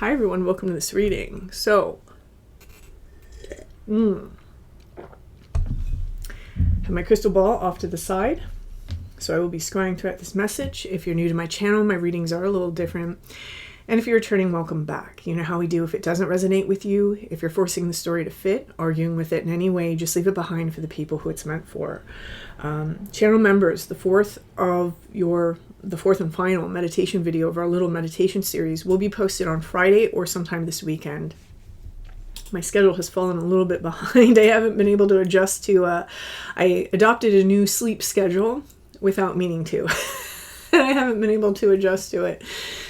Hi everyone, welcome to this reading. So, have my crystal ball off to the side. So I will be scrying throughout this message. If you're new to my channel, my readings are a little different. And if you're returning, welcome back. You know how we do. If it doesn't resonate with you, if you're forcing the story to fit, arguing with it in any way, just leave it behind for the people who it's meant for. Channel members, the fourth and final meditation video of our little meditation series will be posted on Friday or sometime this weekend. My schedule has fallen a little bit behind. I haven't been able to adjust to, I adopted a new sleep schedule without meaning to. And I haven't been able to adjust to it.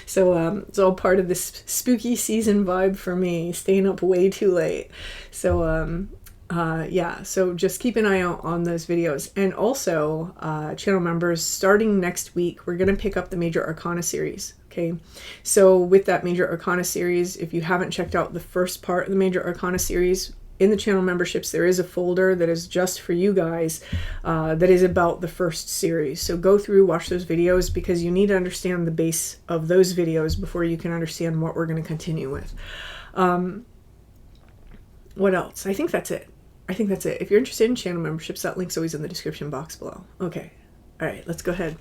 So it's all part of this spooky season vibe for me, staying up way too late. So so just keep an eye out on those videos. And also, channel members, starting next week, we're going to pick up the Major Arcana series. Okay, so with that Major Arcana series, if you haven't checked out the first part of the Major Arcana series, in the channel memberships, there is a folder that is just for you guys that is about the first series. So go through, watch those videos, because you need to understand the base of those videos before you can understand what we're going to continue with. What else? I think that's it. If you're interested in channel memberships, that link's always in the description box below. Okay. All right, let's go ahead.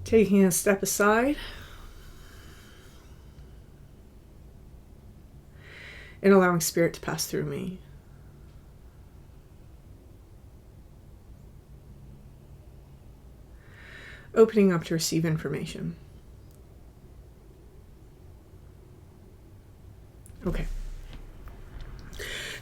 Taking a step aside. And allowing spirit to pass through me. Opening up to receive information. Okay.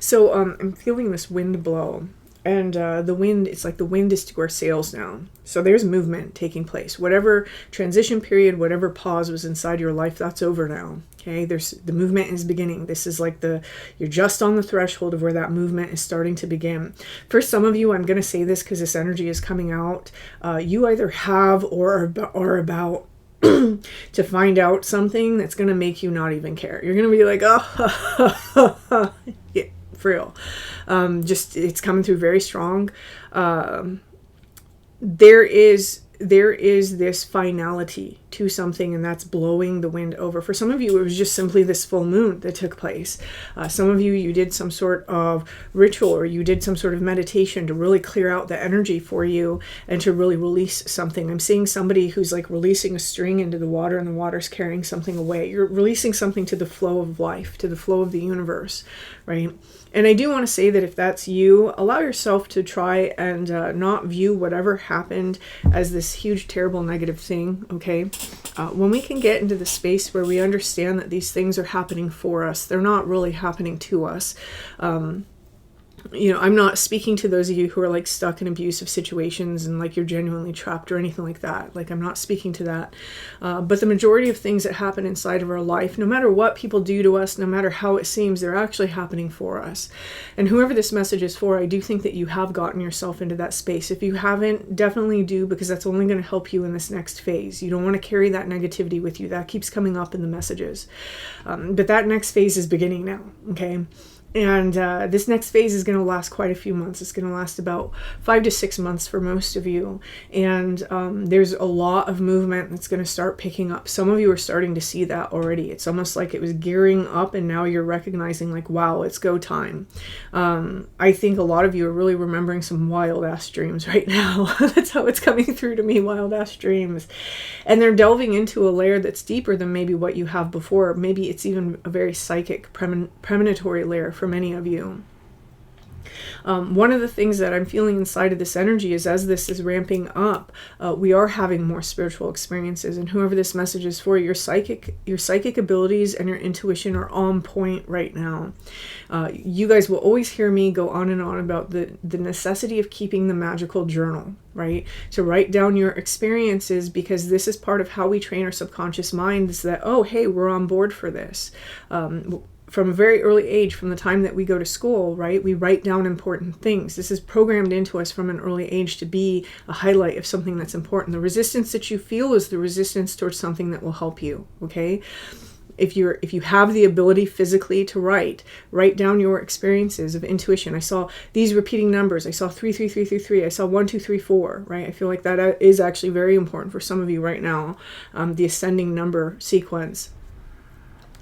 So I'm feeling this wind blow. And the wind, it's like the wind is to our sails now. So there's movement taking place. Whatever transition period, whatever pause was inside your life, that's over now. Okay, the movement is beginning. This is like you're just on the threshold of where that movement is starting to begin. For some of you, I'm going to say this because this energy is coming out. You either have or are about to find out something that's going to make you not even care. You're going to be like, oh, yeah, for real. Just it's coming through very strong. There is this finality to something, and that's blowing the wind over. For some of you, it was just simply this full moon that took place. Some of you did some sort of ritual, or you did some sort of meditation to really clear out the energy for you and to really release something. I'm seeing somebody who's like releasing a string into the water, and the water's carrying something away. You're releasing something to the flow of life, to the flow of the universe, right? And I do want to say that if that's you, allow yourself to try and not view whatever happened as this huge, terrible, negative thing, okay? When we can get into the space where we understand that these things are happening for us, they're not really happening to us. I'm not speaking to those of you who are like stuck in abusive situations and like you're genuinely trapped or anything like that. Like, I'm not speaking to that. But the majority of things that happen inside of our life, no matter what people do to us, no matter how it seems, they're actually happening for us. And whoever this message is for, I do think that you have gotten yourself into that space. If you haven't, definitely do, because that's only going to help you in this next phase. You don't want to carry that negativity with you. That keeps coming up in the messages. But that next phase is beginning now, okay? And this next phase is going to last quite a few months. It's going to last about 5 to 6 months for most of you. And there's a lot of movement that's going to start picking up. Some of you are starting to see that already. It's almost like it was gearing up, and now you're recognizing like, wow, it's go time. I think a lot of you are really remembering some wild ass dreams right now. That's how it's coming through to me, wild ass dreams. And they're delving into a layer that's deeper than maybe what you have before. Maybe it's even a very psychic, premonitory layer for many of you. One of the things that I'm feeling inside of this energy is, as this is ramping up, we are having more spiritual experiences. And whoever this message is for, your psychic abilities and your intuition are on point right now. You guys will always hear me go on and on about the necessity of keeping the magical journal, right? To write down your experiences, because this is part of how we train our subconscious mind, is that, oh, hey, we're on board for this. From a very early age, from the time that we go to school, right, we write down important things. This is programmed into us from an early age to be a highlight of something that's important. The resistance that you feel is the resistance towards something that will help you, okay? If you have the ability physically to write down your experiences of intuition. I saw these repeating numbers. I saw 33333. I saw 1234, right? I feel like that is actually very important for some of you right now, the ascending number sequence.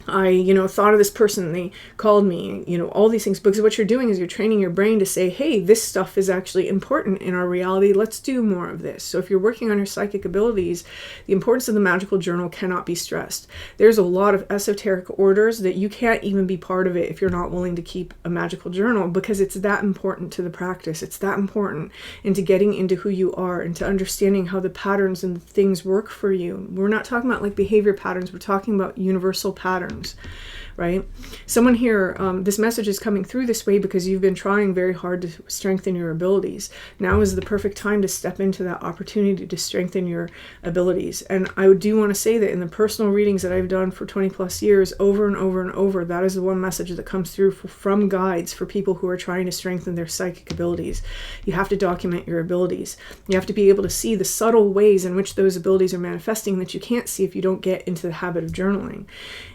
I thought of this person, they called me, all these things, because what you're doing is you're training your brain to say, hey, this stuff is actually important in our reality. Let's do more of this. So if you're working on your psychic abilities, the importance of the magical journal cannot be stressed. There's a lot of esoteric orders that you can't even be part of it if you're not willing to keep a magical journal, because it's that important to the practice. It's that important into getting into who you are and to understanding how the patterns and the things work for you. We're not talking about like behavior patterns. We're talking about universal patterns. Right? Someone here, this message is coming through this way because you've been trying very hard to strengthen your abilities. Now is the perfect time to step into that opportunity to strengthen your abilities. And I do want to say that in the personal readings that I've done for 20 plus years, over and over and over, that is the one message that comes through from guides for people who are trying to strengthen their psychic abilities. You have to document your abilities. You have to be able to see the subtle ways in which those abilities are manifesting that you can't see if you don't get into the habit of journaling.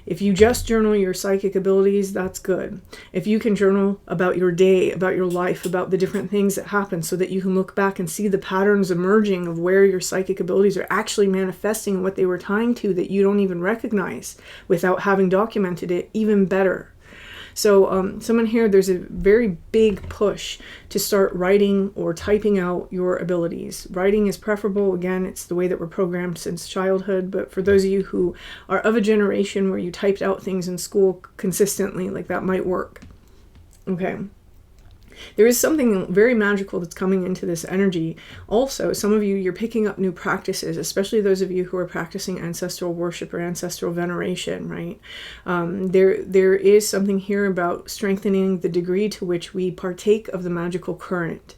If you just journal your psychic abilities, that's good. If you can journal about your day, about your life, about the different things that happen so that you can look back and see the patterns emerging of where your psychic abilities are actually manifesting and what they were tying to that you don't even recognize without having documented it, even better. So someone here, there's a very big push to start writing or typing out your abilities. Writing is preferable. Again, it's the way that we're programmed since childhood. But for those of you who are of a generation where you typed out things in school consistently, like that might work. Okay. There is something very magical that's coming into this energy. Also, some of you, you're picking up new practices, especially those of you who are practicing ancestral worship or ancestral veneration, right? There is something here about strengthening the degree to which we partake of the magical current.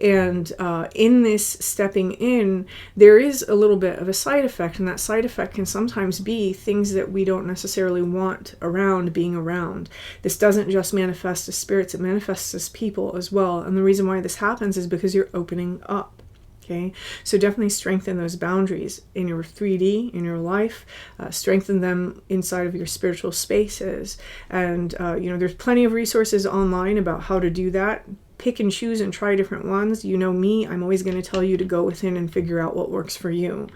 And in this stepping in, there is a little bit of a side effect, and that side effect can sometimes be things that we don't necessarily want around being around. This doesn't just manifest as spirits, it manifests as people as well. And the reason why this happens is because you're opening up. Okay, so definitely strengthen those boundaries in your 3D, in your life, strengthen them inside of your spiritual spaces. And, there's plenty of resources online about how to do that. Pick and choose and try different ones. You know me, I'm always going to tell you to go within and figure out what works for you.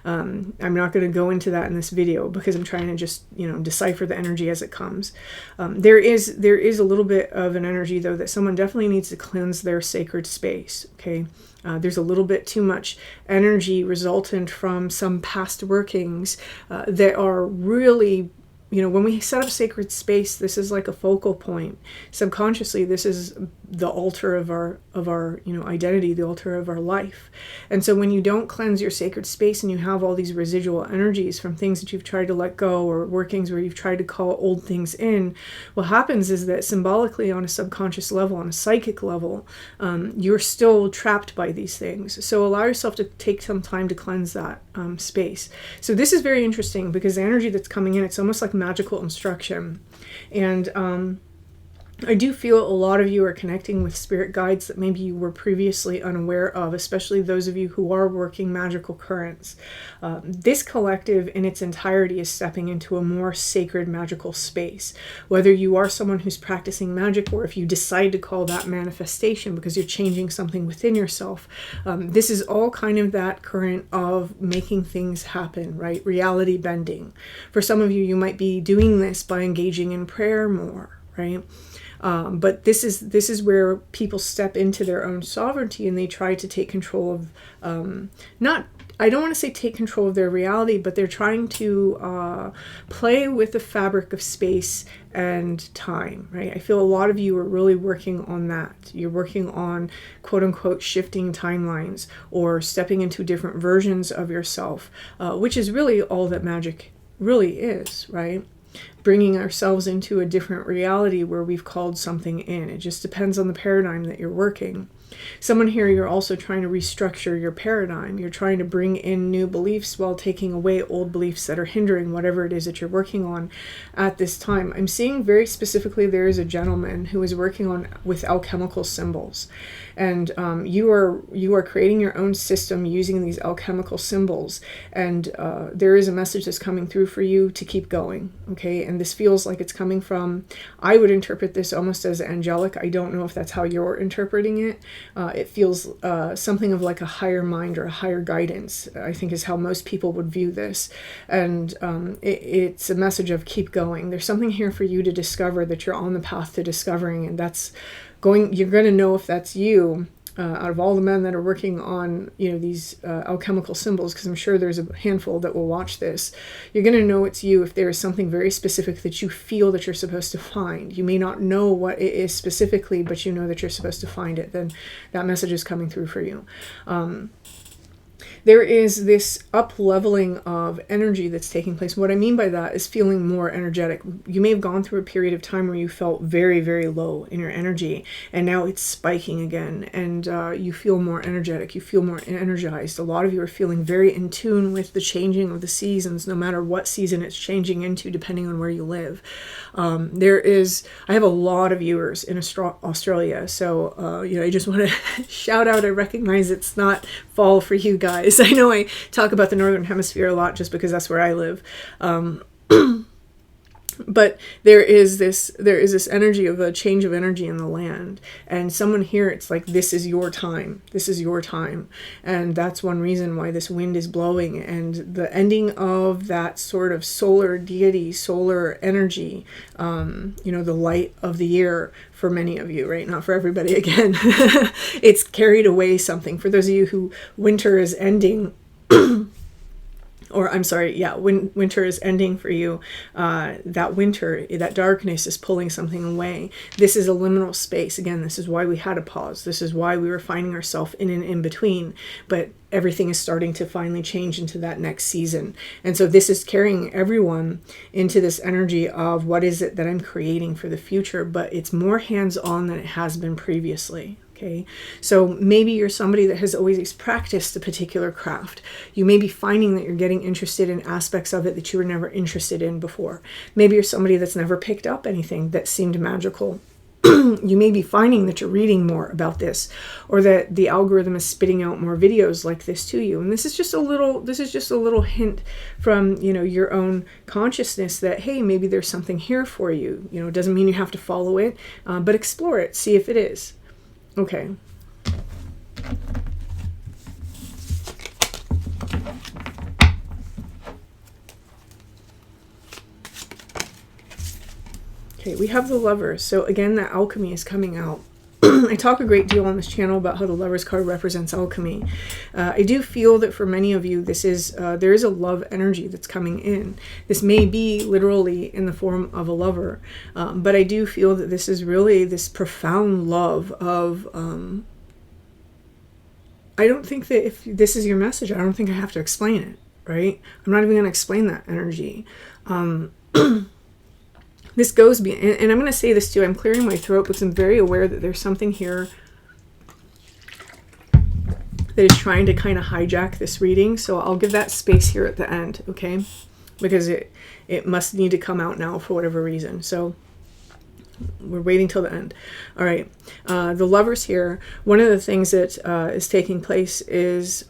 I'm not going to go into that in this video because I'm trying to just, decipher the energy as it comes. There is a little bit of an energy, though, that someone definitely needs to cleanse their sacred space, okay? There's a little bit too much energy resultant from some past workings that are really, when we set up sacred space, this is like a focal point. Subconsciously, this is the altar of our identity, the altar of our life. And so when you don't cleanse your sacred space and you have all these residual energies from things that you've tried to let go or workings where you've tried to call old things in, what happens is that symbolically on a subconscious level, on a psychic level, you're still trapped by these things. So allow yourself to take some time to cleanse that space. So this is very interesting because the energy that's coming in, it's almost like magical instruction. And I do feel a lot of you are connecting with spirit guides that maybe you were previously unaware of, especially those of you who are working magical currents. This collective in its entirety is stepping into a more sacred magical space. Whether you are someone who's practicing magic or if you decide to call that manifestation because you're changing something within yourself, this is all kind of that current of making things happen, right? Reality bending. For some of you, you might be doing this by engaging in prayer more, right? But this is where people step into their own sovereignty and they try to take control of, I don't want to say take control of their reality, but they're trying to play with the fabric of space and time, right? I feel a lot of you are really working on that. You're working on quote unquote shifting timelines or stepping into different versions of yourself, which is really all that magic really is, right? Bringing ourselves into a different reality where we've called something in. It just depends on the paradigm that you're working. Someone here, you're also trying to restructure your paradigm. You're trying to bring in new beliefs while taking away old beliefs that are hindering whatever it is that you're working on at this time. I'm seeing very specifically there is a gentleman who is working with alchemical symbols. And you are creating your own system using these alchemical symbols. And there is a message that's coming through for you to keep going, okay? And this feels like it's coming from, I would interpret this almost as angelic. I don't know if that's how you're interpreting it, It feels something of like a higher mind or a higher guidance, I think is how most people would view this. And it's a message of keep going. There's something here for you to discover, that you're on the path to discovering, and that's going, you're going to know if that's you. Out of all the men that are working on, these alchemical symbols, because I'm sure there's a handful that will watch this, you're going to know it's you if there is something very specific that you feel that you're supposed to find. You may not know what it is specifically, but you know that you're supposed to find it. Then that message is coming through for you. There is this up-leveling of energy that's taking place. What I mean by that is feeling more energetic. You may have gone through a period of time where you felt very, very low in your energy, and now it's spiking again, and you feel more energetic. You feel more energized. A lot of you are feeling very in tune with the changing of the seasons, no matter what season it's changing into, depending on where you live. I have a lot of viewers in Australia, so I just want to shout out. I recognize it's not fall for you guys. I know I talk about the Northern Hemisphere a lot just because that's where I live. But there is this energy of a change of energy in the land, and someone here, it's like, this is your time. This is your time. And that's one reason why this wind is blowing, and the ending of that sort of solar deity, solar energy, the light of the year for many of you, right? Not for everybody, again. It's carried away something. For those of you who winter is ending, or I'm sorry, winter is ending for you. That winter, that darkness is pulling something away. This is a liminal space. Again, this is why we had a pause. This is why we were finding ourselves in an in-between. But everything is starting to finally change into that next season. And so this is carrying everyone into this energy of what is it that I'm creating for the future, but it's more hands-on than it has been previously. Okay, so maybe you're somebody that has always practiced a particular craft. You may be finding that you're getting interested in aspects of it that you were never interested in before. Maybe you're somebody that's never picked up anything that seemed magical. You may be finding that you're reading more about this, or that the algorithm is spitting out more videos like this to you. And this is just a little hint from, your own consciousness that, hey, maybe there's something here for you. It doesn't mean you have to follow it, but explore it, see if it is. Okay. Okay, we have the Lovers. So again, that alchemy is coming out. I talk a great deal on this channel about how the Lovers card represents alchemy. I do feel that for many of you, there is a love energy that's coming in. This may be literally in the form of a lover, but I do feel that this is really this profound love of... I don't think that if this is your message, I don't think I have to explain it, right? I'm not even going to explain that energy. This goes beyond, and I'm going to say this too, I'm clearing my throat because I'm very aware that there's something here that is trying to kind of hijack this reading. So I'll give that space here at the end, okay? Because it must need to come out now for whatever reason. So we're waiting till the end. All right. The Lovers here, one of the things that is taking place is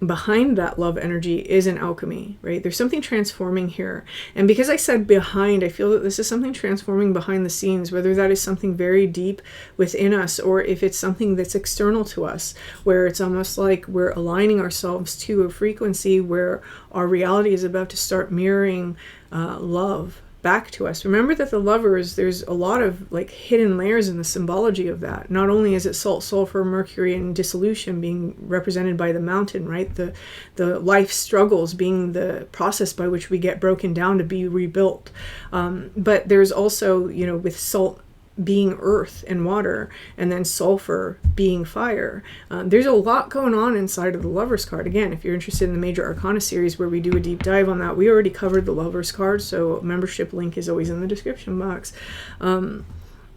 behind that love energy is an alchemy, right? There's something transforming here. And because I said behind, I feel that this is something transforming behind the scenes, whether that is something very deep within us or if it's something that's external to us, where it's almost like we're aligning ourselves to a frequency where our reality is about to start mirroring love back to us. Remember that the Lovers, there's a lot of like hidden layers in the symbology of that. Not only is it salt, sulfur, mercury, and dissolution being represented by the mountain, right? The life struggles being the process by which we get broken down to be rebuilt. But there's also, with salt being earth and water, and then sulfur being fire. There's a lot going on inside of the Lovers card. Again, if you're interested in the Major Arcana series where we do a deep dive on that, we already covered the Lovers card, so membership link is always in the description box.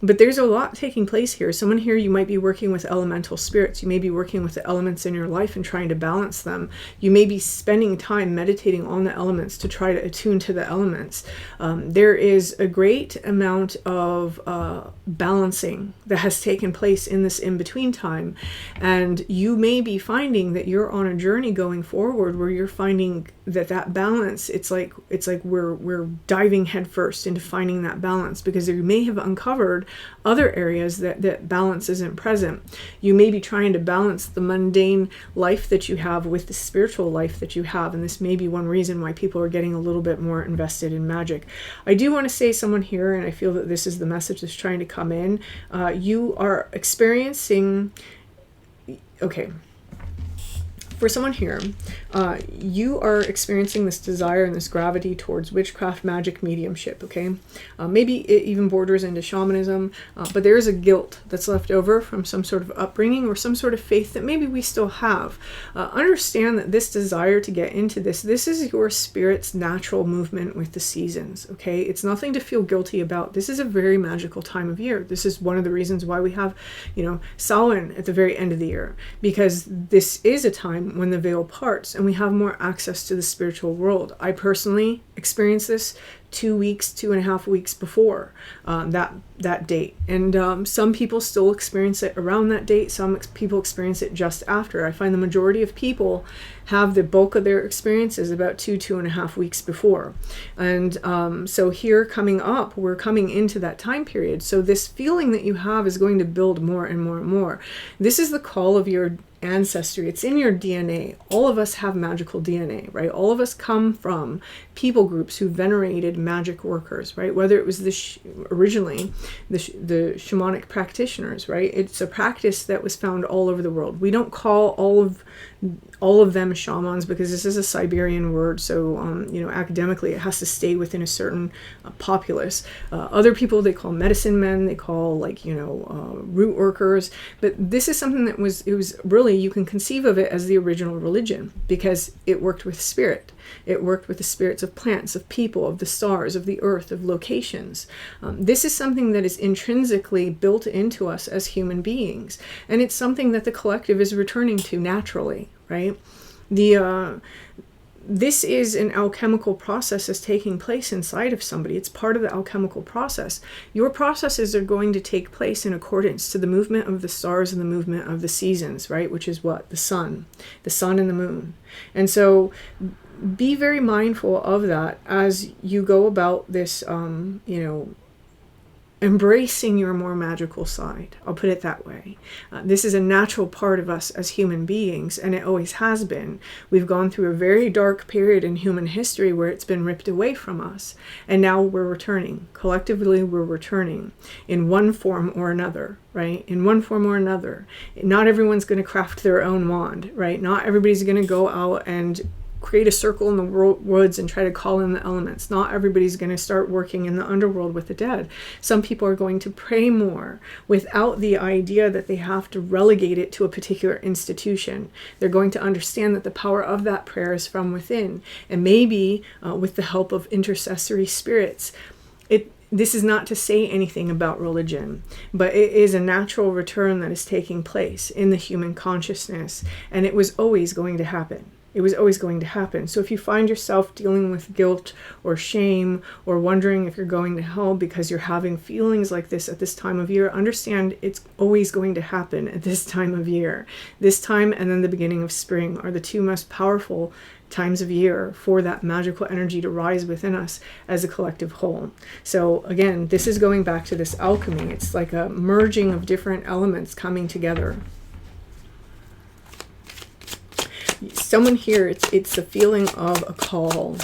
But there's a lot taking place here. Someone here, you might be working with elemental spirits. You may be working with the elements in your life and trying to balance them. You may be spending time meditating on the elements to try to attune to the elements. There is a great amount of balancing that has taken place in this in-between time. And you may be finding that you're on a journey going forward where you're finding that balance, it's like we're diving headfirst into finding that balance, because you may have uncovered other areas that balance isn't present. You may be trying to balance the mundane life that you have with the spiritual life that you have, and this may be one reason why people are getting a little bit more invested in magic. I do want to say, someone here, and I feel that this is the message that's trying to come in, you are experiencing, okay, for someone here, you are experiencing this desire and this gravity towards witchcraft, magic, mediumship, okay? Maybe it even borders into shamanism, but there is a guilt that's left over from some sort of upbringing or some sort of faith that maybe we still have. Understand that this desire to get into this is your spirit's natural movement with the seasons, okay? It's nothing to feel guilty about. This is a very magical time of year. This is one of the reasons why we have, Samhain at the very end of the year, because this is a time when the veil parts and we have more access to the spiritual world. I personally experienced this 2.5 weeks before that date, and some people still experience it around that date. Some people experience it just after. I find the majority of people have the bulk of their experiences about 2.5 weeks before, and so here coming up, we're coming into that time period. So this feeling that you have is going to build more and more and more. This is the call of your ancestry. It's in your DNA. All of us have magical DNA, right? All of us come from people groups who venerated magic workers, right? Whether it was originally the shamanic practitioners, right? It's a practice that was found all over the world. We don't call all of them shamans because this is a Siberian word, so academically it has to stay within a certain populace. Other people they call medicine men, they call root workers, but this is something that was really, you can conceive of it as the original religion because it worked with spirit. It worked with the spirits of plants, of people, of the stars, of the earth, of locations. This is something that is intrinsically built into us as human beings, and it's something that the collective is returning to naturally, right? This is an alchemical process that's taking place inside of somebody. It's part of the alchemical process. Your processes are going to take place in accordance to the movement of the stars and the movement of the seasons, right? Which is what? The sun and the moon. And so be very mindful of that as you go about this, embracing your more magical side. I'll put it that way. This is a natural part of us as human beings, and it always has been. We've gone through a very dark period in human history where it's been ripped away from us, and now we're returning. Collectively, we're returning in one form or another, right? In one form or another. Not everyone's going to craft their own wand, right? Not everybody's going to go out and create a circle in the woods and try to call in the elements. Not everybody's going to start working in the underworld with the dead. Some people are going to pray more without the idea that they have to relegate it to a particular institution. They're going to understand that the power of that prayer is from within, and maybe with the help of intercessory spirits. This is not to say anything about religion, but it is a natural return that is taking place in the human consciousness, and it was always going to happen. It was always going to happen. So if you find yourself dealing with guilt or shame or wondering if you're going to hell because you're having feelings like this at this time of year, understand it's always going to happen at this time of year. This time and then the beginning of spring are the two most powerful times of year for that magical energy to rise within us as a collective whole. So again, this is going back to this alchemy. It's like a merging of different elements coming together. Someone here, it's a feeling of a call.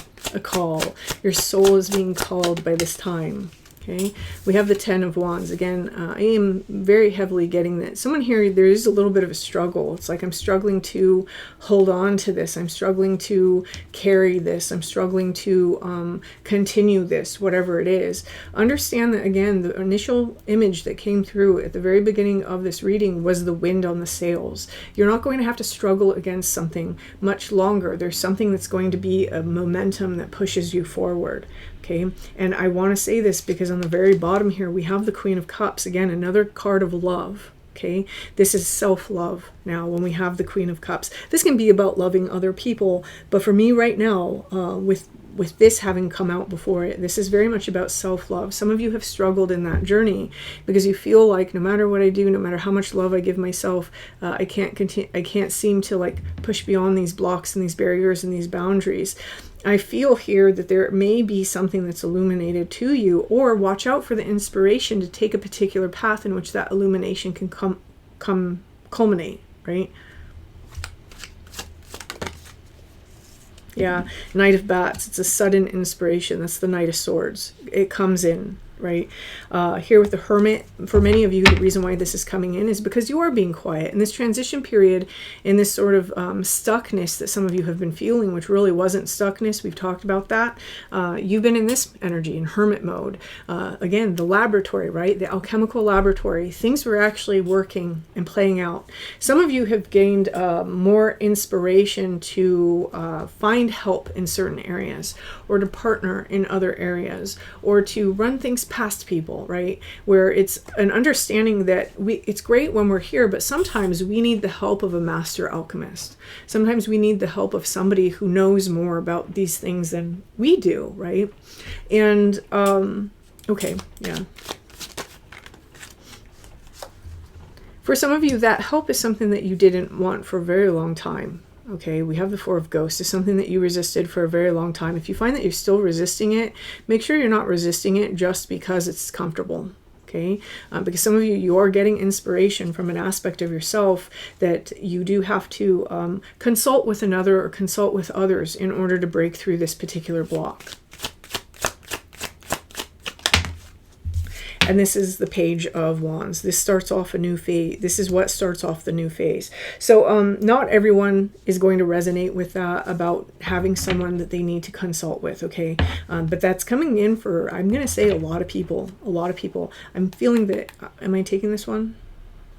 Your soul is being called by this time. Okay, we have the 10 of Wands. Again, I am very heavily getting that. Someone here, there is a little bit of a struggle. It's like I'm struggling to hold on to this. I'm struggling to carry this. I'm struggling to continue this, whatever it is. Understand that, again, the initial image that came through at the very beginning of this reading was the wind on the sails. You're not going to have to struggle against something much longer. There's something that's going to be a momentum that pushes you forward. Okay, and I want to say this because on the very bottom here we have the Queen of Cups, again another card of love. Okay, this is self-love. Now when we have the Queen of Cups, this can be about loving other people, but for me right now, with with this having come out before it, this is very much about self-love. Some of you have struggled in that journey because you feel like no matter what I do, no matter how much love I give myself, I can't seem to like push beyond these blocks and these barriers and these boundaries. I feel here that there may be something that's illuminated to you, or watch out for the inspiration to take a particular path in which that illumination can culminate, right? Yeah, Knight of Bats, it's a sudden inspiration. That's the Knight of Swords. It comes in, right? Here with the Hermit, for many of you, the reason why this is coming in is because you are being quiet. In this transition period, in this sort of stuckness that some of you have been feeling, which really wasn't stuckness, we've talked about that. You've been in this energy, in hermit mode. Again, the laboratory, right? The alchemical laboratory. Things were actually working and playing out. Some of you have gained more inspiration to find help in certain areas, or to partner in other areas, or to run things past people, right? Where it's an understanding that it's great when we're here, but sometimes we need the help of a master alchemist. Sometimes we need the help of somebody who knows more about these things than we do, right? And, okay, yeah. For some of you, that help is something that you didn't want for a very long time. Okay, we have the Four of Ghosts. It's something that you resisted for a very long time. If you find that you're still resisting it, make sure you're not resisting it just because it's comfortable. Okay, because some of you are getting inspiration from an aspect of yourself that you do have to consult with another or consult with others in order to break through this particular block. And this is the Page of Wands. This starts off a new phase. This is what starts off the new phase. So not everyone is going to resonate with that about having someone that they need to consult with, okay? But that's coming in for, I'm going to say, a lot of people. A lot of people. I'm feeling that, am I taking this one?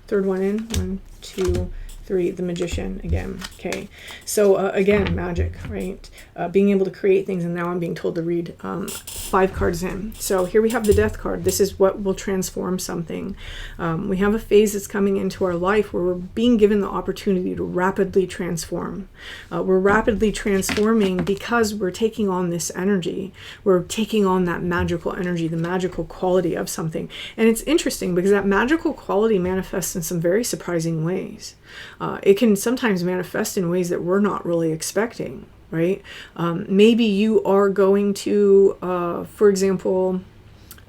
Third one in? 1, 2, 3, the Magician again. Okay, so again, magic, right? Being able to create things, and now I'm being told to read 5 cards in. So here we have the Death card. This is what will transform something. We have a phase that's coming into our life where we're being given the opportunity to rapidly transform. We're rapidly transforming because we're taking on this energy. We're taking on that magical energy, the magical quality of something. And it's interesting because that magical quality manifests in some very surprising ways. It can sometimes manifest in ways that we're not really expecting, right? Maybe you are going to, for example,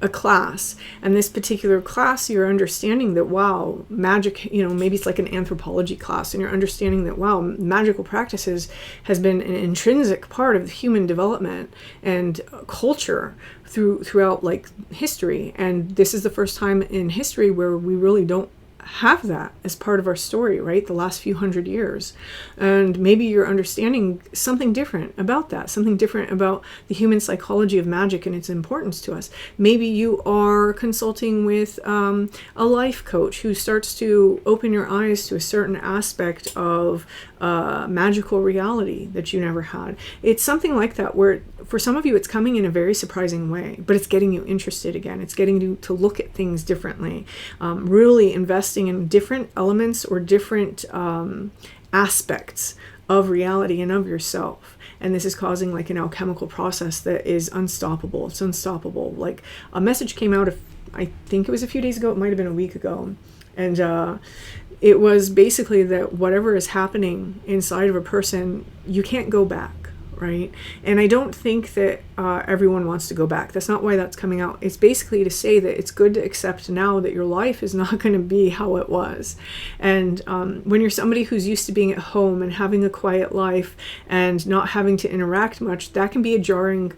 a class, and this particular class, you're understanding that, wow, magic, you know, maybe it's like an anthropology class, and you're understanding that, wow, magical practices has been an intrinsic part of human development and culture throughout like history. And this is the first time in history where we really don't have that as part of our story, right? The last few hundred years. And maybe you're understanding something different about that, something different about the human psychology of magic and its importance to us. Maybe you are consulting with a life coach who starts to open your eyes to a certain aspect of magical reality that you never had. It's something like that where for some of you it's coming in a very surprising way, but it's getting you interested again. It's getting you to look at things differently, really investing in different elements or different aspects of reality and of yourself. And this is causing like an alchemical process that is unstoppable. It's unstoppable. Like a message came out, I think it was a few days ago, it might have been a week ago. And it was basically that whatever is happening inside of a person, you can't go back, right? And I don't think that everyone wants to go back. That's not why that's coming out. It's basically to say that it's good to accept now that your life is not going to be how it was. And when you're somebody who's used to being at home and having a quiet life and not having to interact much, that can be a jarring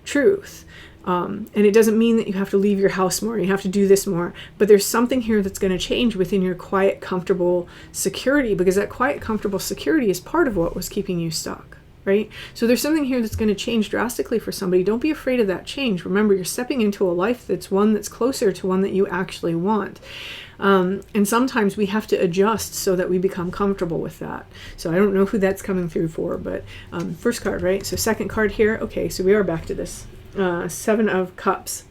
truth. And it doesn't mean that you have to leave your house more, you have to do this more, but there's something here that's going to change within your quiet, comfortable security, because that quiet, comfortable security is part of what was keeping you stuck, right? So there's something here that's going to change drastically for somebody. Don't be afraid of that change. Remember, you're stepping into a life that's one that's closer to one that you actually want. And sometimes we have to adjust so that we become comfortable with that. So I don't know who that's coming through for, but first card, right? So second card here. Okay, so we are back to this. 7 of Cups.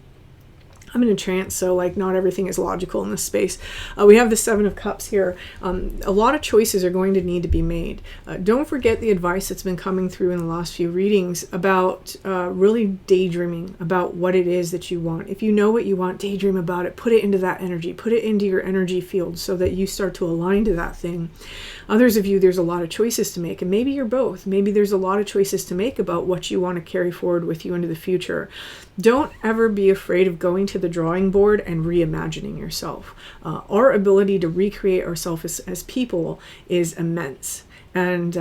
I'm in a trance, so like not everything is logical in this space. We have the Seven of Cups here. A lot of choices are going to need to be made. Don't forget the advice that's been coming through in the last few readings about really daydreaming about what it is that you want. If you know what you want, daydream about it. Put it into that energy. Put it into your energy field so that you start to align to that thing. Others of you, there's a lot of choices to make, and maybe you're both. Maybe there's a lot of choices to make about what you want to carry forward with you into the future. Don't ever be afraid of going to the drawing board and reimagining yourself. Our ability to recreate ourselves as people is immense. And,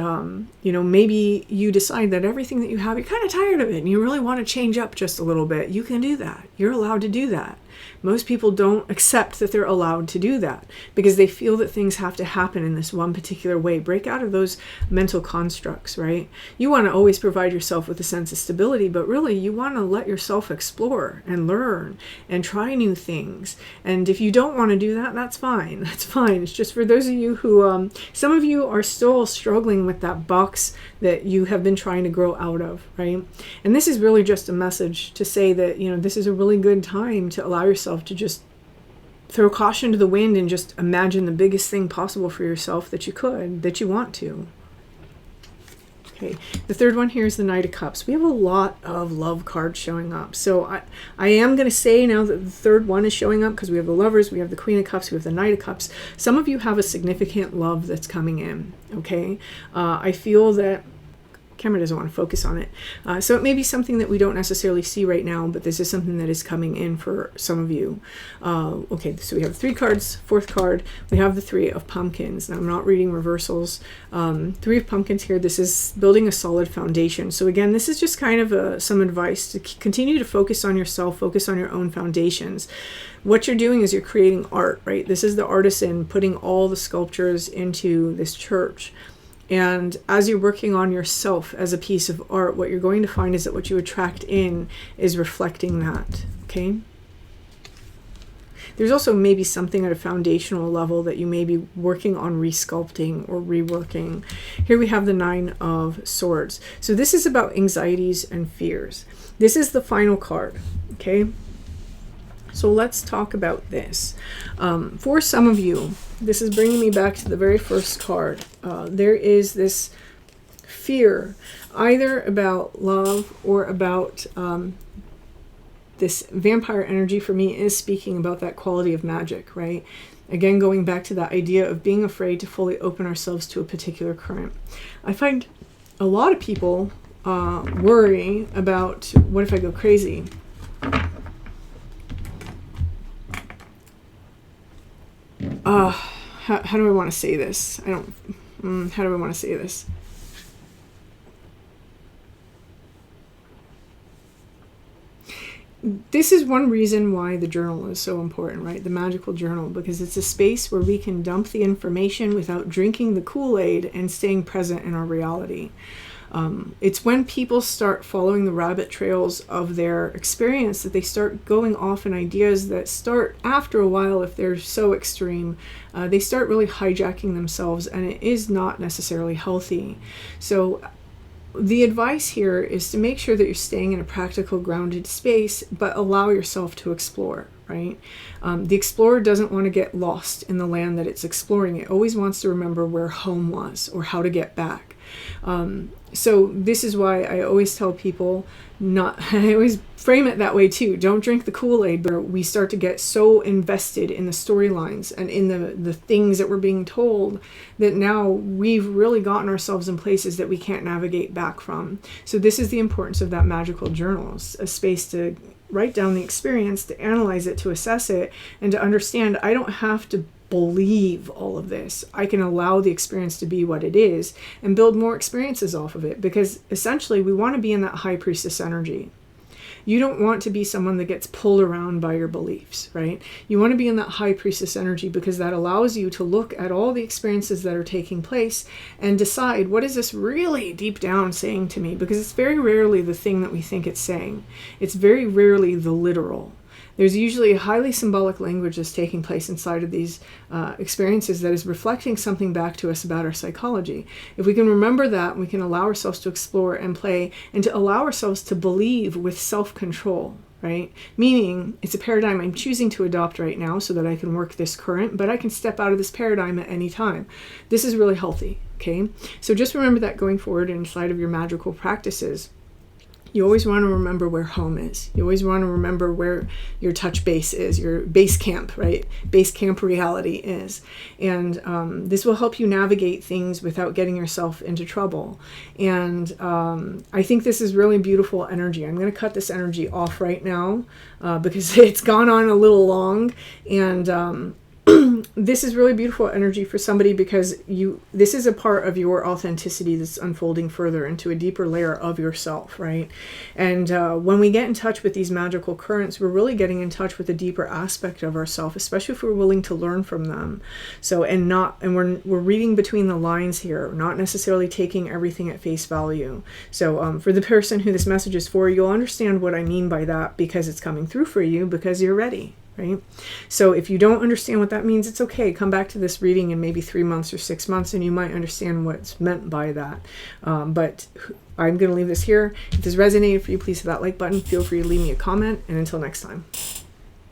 maybe you decide that everything that you have, you're kind of tired of it and you really want to change up just a little bit. You can do that. You're allowed to do that. Most people don't accept that they're allowed to do that because they feel that things have to happen in this one particular way. Break out of those mental constructs, right? You want to always provide yourself with a sense of stability, but really you want to let yourself explore and learn and try new things. And if you don't want to do that, that's fine. That's fine. It's just for those of you who, some of you are still struggling with that box that you have been trying to grow out of, right? And this is really just a message to say that, this is a really good time to allow yourself to just throw caution to the wind and just imagine the biggest thing possible for yourself that you want to. Okay, the third one here is the Knight of Cups. We have a lot of love cards showing up. So I am going to say now that the third one is showing up because we have the Lovers, we have the Queen of Cups, we have the Knight of Cups. Some of you have a significant love that's coming in, okay? I feel that camera doesn't want to focus on it. So it may be something that we don't necessarily see right now, but this is something that is coming in for some of you. Okay, so we have 3 cards. Fourth card, we have the Three of Pumpkins. Now I'm not reading reversals. Three of Pumpkins here, this is building a solid foundation. So again, this is just kind of some advice to continue to focus on yourself, focus on your own foundations. What you're doing is you're creating art, right? This is the artisan putting all the sculptures into this church. And as you're working on yourself as a piece of art, what you're going to find is that what you attract in is reflecting that, okay? There's also maybe something at a foundational level that you may be working on resculpting or reworking. Here we have the Nine of Swords. So this is about anxieties and fears. This is the final card, okay? So let's talk about this. For some of you, this is bringing me back to the very first card. There is this fear, either about love or about this vampire energy. For me is speaking about that quality of magic, right? Again, going back to that idea of being afraid to fully open ourselves to a particular current. I find a lot of people worry about, what if I go crazy? How do I want to say this? How do I want to say this? This is one reason why the journal is so important, right? The magical journal, because it's a space where we can dump the information without drinking the Kool-Aid and staying present in our reality. It's when people start following the rabbit trails of their experience that they start going off in ideas that start, after a while, if they're so extreme, they start really hijacking themselves, and it is not necessarily healthy. So the advice here is to make sure that you're staying in a practical, grounded space, but allow yourself to explore, right? The explorer doesn't want to get lost in the land that it's exploring. It always wants to remember where home was or how to get back. So this is why I always tell people I always frame it that way too. Don't drink the Kool-Aid, but we start to get so invested in the storylines and in the things that we're being told that now we've really gotten ourselves in places that we can't navigate back from. So this is the importance of that magical journal, a space to write down the experience, to analyze it, to assess it, and to understand I don't have to believe all of this. I can allow the experience to be what it is and build more experiences off of it, because essentially we want to be in that high priestess energy. You don't want to be someone that gets pulled around by your beliefs, right? You want to be in that high priestess energy because that allows you to look at all the experiences that are taking place and decide, what is this really deep down saying to me? Because it's very rarely the thing that we think it's saying. It's very rarely the literal. There's usually a highly symbolic language that's taking place inside of these experiences that is reflecting something back to us about our psychology. If we can remember that, we can allow ourselves to explore and play and to allow ourselves to believe with self-control, right? Meaning it's a paradigm I'm choosing to adopt right now so that I can work this current, but I can step out of this paradigm at any time. This is really healthy, okay? So just remember that going forward inside of your magical practices. You always want to remember where home is. You always want to remember where your touch base is, your base camp, right? Base camp reality is. And this will help you navigate things without getting yourself into trouble. And I think this is really beautiful energy. I'm going to cut this energy off right now because it's gone on a little long. And this is really beautiful energy for somebody because this is a part of your authenticity that's unfolding further into a deeper layer of yourself, right? And when we get in touch with these magical currents, we're really getting in touch with a deeper aspect of ourselves, especially if we're willing to learn from them. So, and we're reading between the lines here, not necessarily taking everything at face value. So for the person who this message is for, you'll understand what I mean by that because it's coming through for you because you're ready. Right? So if you don't understand what that means, it's okay. Come back to this reading in maybe 3 months or 6 months and you might understand what's meant by that. But I'm going to leave this here. If this resonated for you, please hit that like button. Feel free to leave me a comment. And until next time.